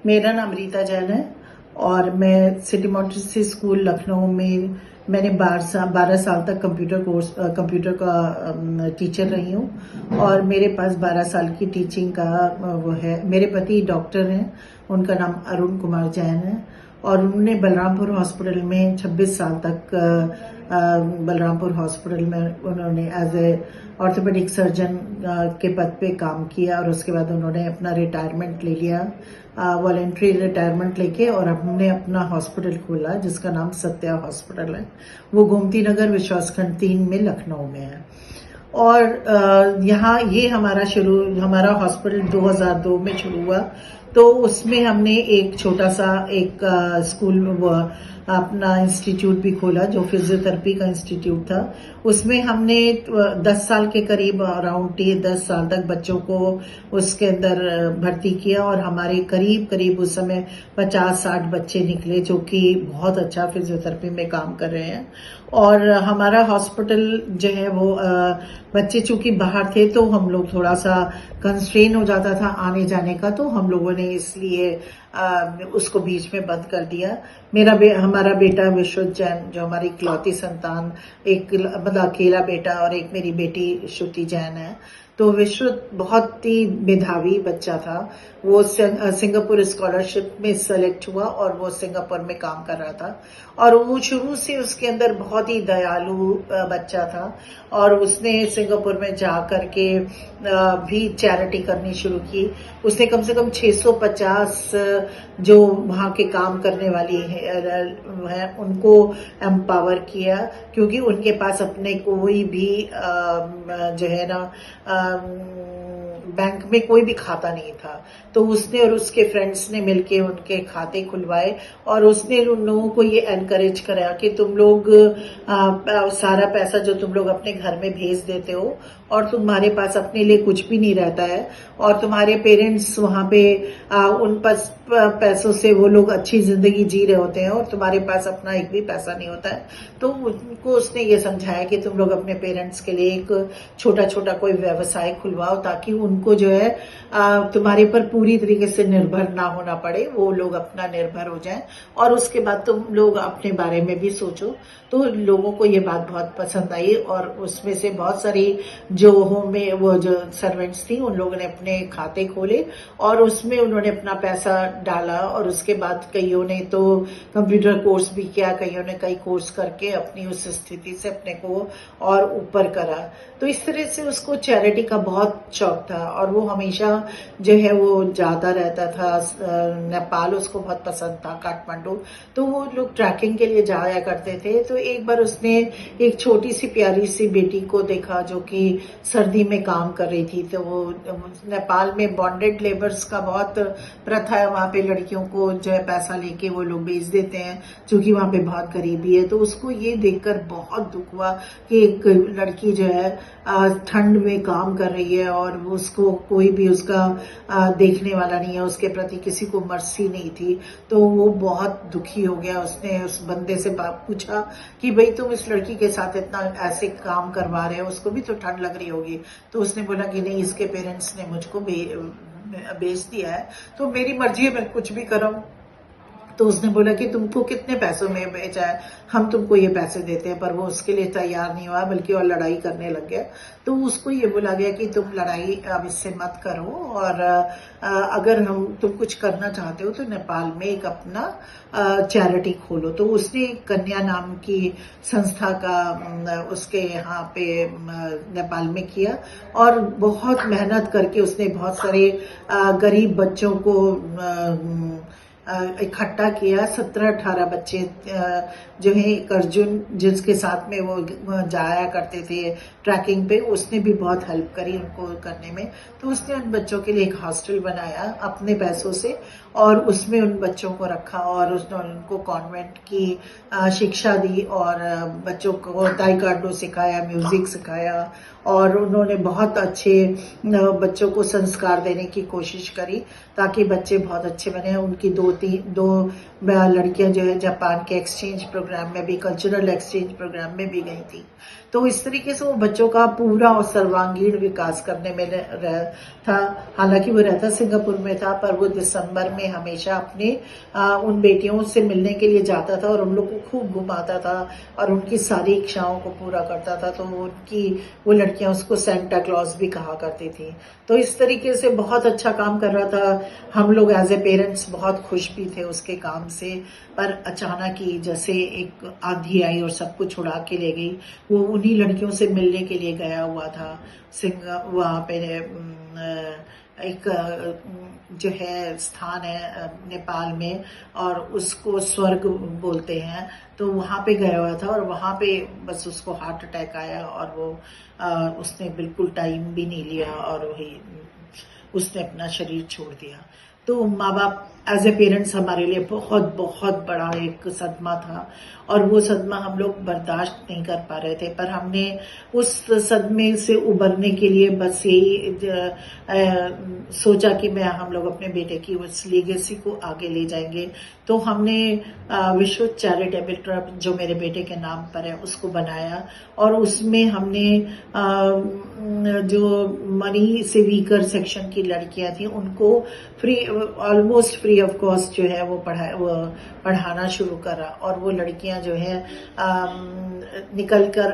मेरा नाम रीता जैन है और मैं सिटी मॉन्टेसरी स्कूल लखनऊ में मैंने 12 साल तक कंप्यूटर का टीचर रही हूँ और मेरे पास 12 साल की टीचिंग का वो है। मेरे पति डॉक्टर हैं, उनका नाम अरुण कुमार जैन है और उन्होंने बलरामपुर हॉस्पिटल में 26 साल तक बलरामपुर हॉस्पिटल में उन्होंने एज ए ऑर्थोपेडिक सर्जन के पद पे काम किया और उसके बाद उन्होंने अपना रिटायरमेंट ले लिया, वॉलेंट्री रिटायरमेंट लेके, और हमने अपना हॉस्पिटल खोला जिसका नाम सत्या हॉस्पिटल है। वो गोमती नगर विश्वासखंड 3 में लखनऊ में है। और यहाँ ये हमारा हॉस्पिटल 2002 में शुरू हुआ। तो उसमें हमने एक छोटा सा एक स्कूल अपना इंस्टीट्यूट भी खोला जो फिजियोथेरेपी का इंस्टीट्यूट था। उसमें हमने 10 साल के करीब अराउंड 10 साल तक बच्चों को उसके अंदर भर्ती किया और हमारे करीब उस समय 50-60 बच्चे निकले जो कि बहुत अच्छा फिजियोथेरेपी में काम कर रहे हैं। और हमारा हॉस्पिटल जो है वो बच्चे चूंकि बाहर थे तो हम लोग थोड़ा सा कंस्ट्रेन हो जाता था आने जाने का, तो हम लोगों ने इसलिए उसको बीच में बंद कर दिया। हमारा बेटा विश्वजीत जैन जो हमारी इकलौती संतान, एक मतलब अकेला बेटा, और एक मेरी बेटी श्रुति जैन है। तो विश्व बहुत ही मेधावी बच्चा था। वो सिंगापुर स्कॉलरशिप में सेलेक्ट हुआ और वो सिंगापुर में काम कर रहा था और वो शुरू से उसके अंदर बहुत ही दयालु बच्चा था और उसने सिंगापुर में जा करके भी चैरिटी करनी शुरू की। उसने कम से कम 650 जो वहाँ के काम करने वाली है उनको एम्पावर किया, क्योंकि उनके पास अपने कोई भी जो है ना बैंक में कोई भी खाता नहीं था। तो उसने और उसके फ्रेंड्स ने मिलके उनके खाते खुलवाए और उसने उन लोगों को ये एनकरेज कराया कि तुम लोग सारा पैसा जो तुम लोग अपने घर में भेज देते हो और तुम्हारे पास अपने लिए कुछ भी नहीं रहता है और तुम्हारे पेरेंट्स वहां पे उन पैसों से वो लोग अच्छी जिंदगी जी रहे होते हैं और तुम्हारे पास अपना एक भी पैसा नहीं होता है। तो उनको उसने ये समझाया कि तुम लोग अपने पेरेंट्स के लिए एक छोटा छोटा कोई व्यवसाय खुलवाओ ताकि उनको जो है तुम्हारे पर पूरी तरीके से निर्भर ना होना पड़े, वो लोग अपना निर्भर हो जाएं और उसके बाद तुम लोग अपने बारे में भी सोचो। तो लोगों को ये बात बहुत पसंद आई और उसमें से बहुत सारी जो होम में वो जो सर्वेंट्स थी उन लोगों ने अपने खाते खोले और उसमें उन्होंने अपना पैसा डाला और उसके बाद कईयों ने तो कंप्यूटर कोर्स भी किया, कईयों ने कई कोर्स करके अपनी उस स्थिति से अपने को और ऊपर करा। तो इस तरह से उसको चैरिटी का बहुत शौक था और वो हमेशा जो है वो जाता रहता था। नेपाल उसको बहुत पसंद था, काठमांडू, तो वो लोग ट्रैकिंग के लिए जाया करते थे। तो एक बार उसने एक छोटी सी प्यारी सी बेटी को देखा जो कि सर्दी में काम कर रही थी। तो वो नेपाल में बॉन्डेड लेबर्स का बहुत प्रथा है, वहां पे लड़कियों को जो है पैसा लेके वो लोग बेच देते हैं क्योंकि वहां पे बहुत गरीबी है। तो उसको ये देखकर बहुत दुख हुआ कि एक लड़की जो है ठंड में काम कर रही है और उसको कोई भी उसका देखने वाला नहीं है, उसके प्रति किसी को मर्सी नहीं थी। तो वो बहुत दुखी हो गया। उसने उस बंदे से पूछा कि भाई तुम इस लड़की के साथ इतना ऐसे काम करवा रहे हो, उसको भी तो ठंड लग रही होगी। तो उसने बोला कि नहीं, इसके पेरेंट्स ने मुझको बेच दिया है तो मेरी मर्जी है, मैं कुछ भी करूं। तो उसने बोला कि तुमको कितने पैसों में बेचा है, हम तुमको ये पैसे देते हैं। पर वो उसके लिए तैयार नहीं हुआ बल्कि और लड़ाई करने लग गया। तो उसको ये बोला गया कि तुम लड़ाई अब इससे मत करो और अगर तुम कुछ करना चाहते हो तो नेपाल में एक अपना चैरिटी खोलो। तो उसने कन्या नाम की संस्था का उसके यहाँ पे नेपाल में किया और बहुत मेहनत करके उसने बहुत सारे गरीब बच्चों को इकट्ठा किया। 17-18 बच्चे जो है, एक अर्जुन जिसके साथ में वो जाया करते थे ट्रैकिंग पे, उसने भी बहुत हेल्प करी उनको करने में। तो उसने उन बच्चों के लिए एक हॉस्टल बनाया अपने पैसों से और उसमें उन बच्चों को रखा और उसने उनको कॉन्वेंट की शिक्षा दी और बच्चों को ताइक्वांडो सिखाया, म्यूजिक सिखाया और उन्होंने बहुत अच्छे बच्चों को संस्कार देने की कोशिश करी ताकि बच्चे बहुत अच्छे बने। उनकी 2 दो लड़कियां जो है जापान के एक्सचेंज प्रोग्राम में भी, कल्चरल एक्सचेंज प्रोग्राम में भी गई थी। तो इस तरीके से वो बच्चों का पूरा और सर्वांगीण विकास करने में था। हालांकि वो रहता सिंगापुर में था, पर वो दिसंबर में हमेशा अपने उन बेटियों से मिलने के लिए जाता था और उन लोग को खूब घुमाता था और उनकी सारी इच्छाओं को पूरा करता था। तो वो लड़कियां उसको सेंटा क्लॉज भी कहा करती थी। तो इस तरीके से बहुत अच्छा काम कर रहा था। हम लोग एज ए पेरेंट्स बहुत खुश भी थे उसके काम से। पर अचानक ही जैसे एक आंधी आई और सब कुछ उड़ा के ले गई। वो उन्हीं लड़कियों से मिलने के लिए गया हुआ था वहाँ पे एक जो है स्थान है नेपाल में, और उसको स्वर्ग बोलते हैं। तो वहाँ पे गया हुआ था और वहाँ पे बस उसको हार्ट अटैक आया और वो उसने बिल्कुल टाइम भी नहीं लिया और वही उसने अपना शरीर छोड़ दिया। तो माँ बाप एज ए पेरेंट्स हमारे लिए बहुत बहुत बड़ा एक सदमा था और वो सदमा हम लोग बर्दाश्त नहीं कर पा रहे थे। पर हमने उस सदमे से उबरने के लिए बस यही सोचा कि हम लोग अपने बेटे की उस लीगेसी को आगे ले जाएंगे। तो हमने विश्व चैरिटेबल ट्रस्ट जो मेरे बेटे के नाम पर है उसको बनाया और उसमें हमने जो मनी से वीकर सेक्शन की लड़कियां थी उनको ऑलमोस्ट फ्री ऑफ कॉस्ट जो है वो पढ़ाना शुरू करा। और वो लड़कियां जो है निकल कर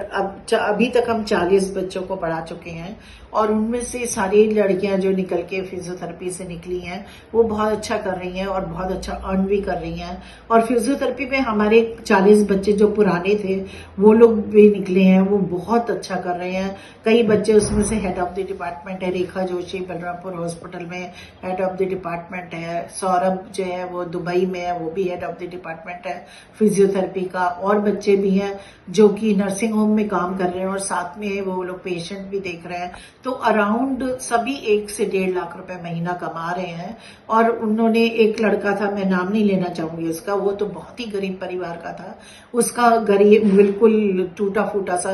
अभी तक हम 40 बच्चों को पढ़ा चुके हैं और उनमें से सारी लड़कियां जो निकल के फिजियोथेरेपी से निकली हैं वो बहुत अच्छा कर रही हैं और बहुत अच्छा अर्न भी कर रही हैं। और फिजियोथेरेपी में हमारे 40 बच्चे जो पुराने थे वो लोग भी निकले हैं, वो बहुत अच्छा कर रहे हैं। कई बच्चे उसमें से हेड ऑफ द डिपार्टमेंट है, रेखा जोशी बलरामपुर हॉस्पिटल में हेड ऑफ द डिपार्टमेंट है, सौरभ जो है वो दुबई में है, वो भी हेड ऑफ द डिपार्टमेंट है फिजियोथेरेपी का। और बच्चे भी हैं जो कि नर्सिंग होम में काम कर रहे हैं और साथ में वो लोग पेशेंट भी देख रहे हैं। तो अराउंड सभी 1 से 1.5 लाख रुपए महीना कमा रहे हैं। और उन्होंने एक लड़का था, मैं नाम नहीं लेना चाहूंगी उसका, वो तो बहुत ही गरीब परिवार का था। उसका गरीब बिल्कुल टूटा फूटा सा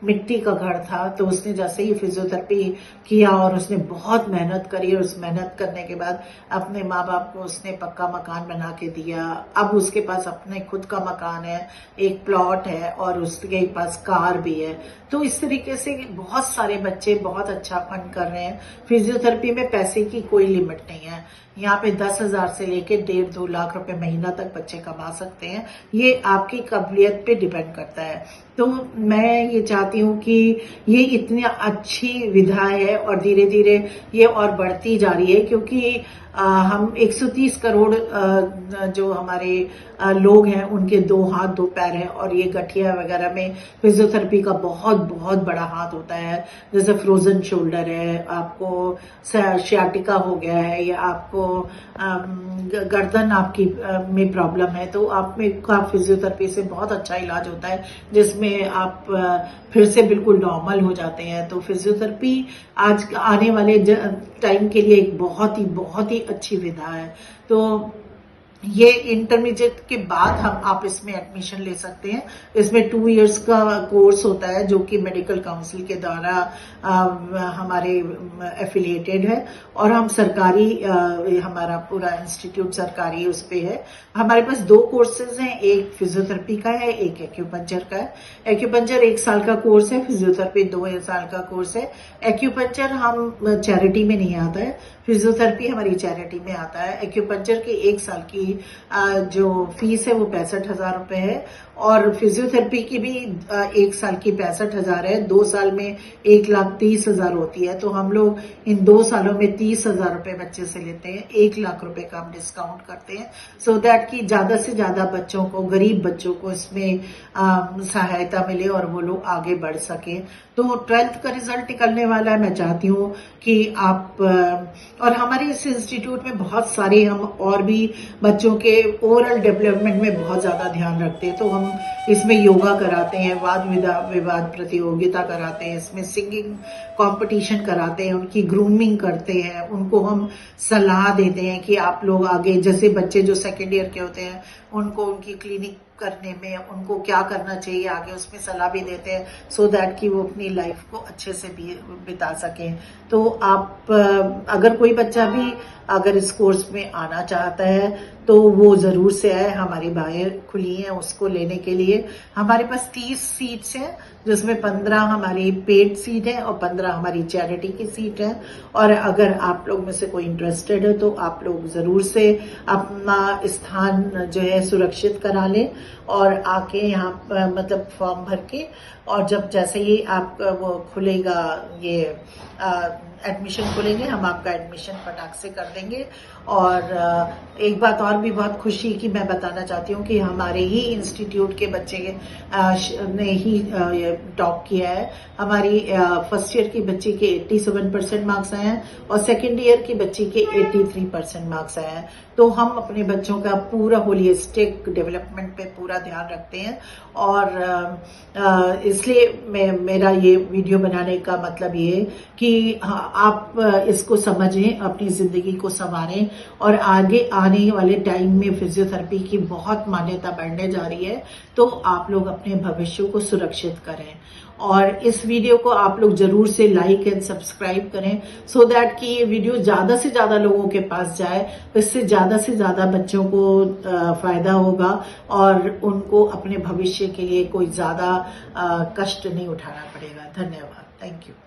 मिट्टी का घर था। तो उसने जैसे ही फिजियोथेरेपी किया और उसने बहुत मेहनत करी और उस मेहनत करने के बाद अपने माँ बाप को उसने पक्का मकान बना के दिया। अब उसके पास अपने खुद का मकान है, एक प्लॉट है और उसके पास कार भी है। तो इस तरीके से बहुत सारे बच्चे बहुत अच्छा फन कर रहे हैं। फिजियोथेरेपी में पैसे की कोई लिमिट नहीं है। यहाँ पे 10,000 से लेके 1.5-2 लाख रुपए महीना तक बच्चे कमा सकते हैं। ये आपकी काबिलियत पे डिपेंड करता है। तो मैं ये चाहती हूँ कि ये इतनी अच्छी विधा है और धीरे धीरे ये और बढ़ती जा रही है, क्योंकि हम 130 करोड़ जो हमारे लोग हैं उनके 2 हाथ 2 पैर हैं और ये गठिया वगैरह में फिजियोथेरेपी का बहुत बहुत बड़ा हाथ होता है। जैसे फ्रोजन शोल्डर है, आपको सियाटिका हो गया है, या आपको गर्दन आपकी में प्रॉब्लम है, तो आप में का फिजियोथेरेपी से बहुत अच्छा इलाज होता है, जिसमें आप फिर से बिल्कुल नॉर्मल हो जाते हैं। तो फिजियोथेरेपी आज आने वाले टाइम के लिए एक बहुत ही अच्छी विधा है। तो ये इंटरमीडिएट के बाद आप इसमें एडमिशन ले सकते हैं। इसमें 2 इयर्स का कोर्स होता है जो कि मेडिकल काउंसिल के द्वारा हमारे एफिलिएटेड है और हम सरकारी हमारा पूरा इंस्टीट्यूट सरकारी उस पे है। हमारे पास 2 कोर्सेज हैं, एक फिजियोथेरेपी का है, एक एक्यूपंक्चर का है। एक्यूपंक्चर 1 साल का कोर्स है, फिजियोथेरेपी 2 साल का कोर्स है। एक्यूपंक्चर हम चैरिटी में नहीं आता है, फिजियोथेरेपी हमारी चैरिटी में आता है। एक्यूपंक्चर की 1 साल की जो फीस है वो 65,000 रुपए है और फिजियोथेरेपी की भी 1 साल की 65,000 है। 2 साल में 1,30,000 होती है। तो हम लोग इन 2 सालों में 30,000 रुपए बच्चे से लेते हैं, 1 लाख रुपए का हम डिस्काउंट करते हैं, सो दैट कि ज्यादा से ज्यादा बच्चों को, गरीब बच्चों को इसमें सहायता मिले और वो लोग आगे बढ़ सके। तो 12th का रिजल्ट निकलने वाला है। मैं चाहती हूँ कि आप और हमारे इस इंस्टीट्यूट में बहुत सारे हम और भी बच्चों के ओवरऑल डेवलपमेंट में बहुत ज्यादा ध्यान रखते हैं। तो हम इसमें योगा कराते हैं, वाद विवाद प्रतियोगिता कराते हैं, इसमें सिंगिंग कंपटीशन कराते हैं, उनकी ग्रूमिंग करते हैं, उनको हम सलाह देते हैं कि आप लोग आगे, जैसे बच्चे जो सेकेंड ईयर के होते हैं उनको उनकी क्लिनिक करने में उनको क्या करना चाहिए आगे, उसमें सलाह भी देते हैं सो दैट कि वो अपनी लाइफ को अच्छे से भी बिता सकें। तो आप अगर कोई बच्चा भी अगर इस कोर्स में आना चाहता है तो वो ज़रूर से आए, हमारी बाहें खुली हैं उसको लेने के लिए। हमारे पास 30 सीट्स हैं जिसमें 15 हमारी पेड सीट है और 15 हमारी चैरिटी की सीट है। और अगर आप लोग में से कोई इंटरेस्टेड है तो आप लोग ज़रूर से अपना स्थान जो है सुरक्षित करा लें और आके यहाँ मतलब फॉर्म भर के, और जब जैसे ही आप वो खुलेगा ये एडमिशन खुलेंगे हम आपका एडमिशन फटाक से कर देंगे। और एक बात और भी बहुत खुशी की मैं बताना चाहती हूँ कि हमारे ही इंस्टीट्यूट के बच्चे ने ही टॉप किया है। हमारी फर्स्ट ईयर की बच्ची के 87% मार्क्स आए हैं और सेकेंड ईयर की बच्ची के 83% मार्क्स आए हैं। तो हम अपने बच्चों का पूरा होलिस्टिक डेवलपमेंट पे पूरा ध्यान रखते हैं और इसलिए मेरा ये वीडियो बनाने का मतलब ये कि आप इसको समझें, अपनी ज़िंदगी को संवारें और आगे आने वाले टाइम में फिजियोथेरेपी की बहुत मान्यता बढ़ने जा रही है। तो आप लोग अपने भविष्य को सुरक्षित करें और इस वीडियो को आप लोग जरूर से लाइक एंड सब्सक्राइब करें सो दैट कि ये वीडियो ज़्यादा से ज़्यादा लोगों के पास जाए, तो इससे ज़्यादा से ज़्यादा बच्चों को फ़ायदा होगा और उनको अपने भविष्य के लिए कोई ज़्यादा कष्ट नहीं उठाना पड़ेगा। धन्यवाद। Thank you.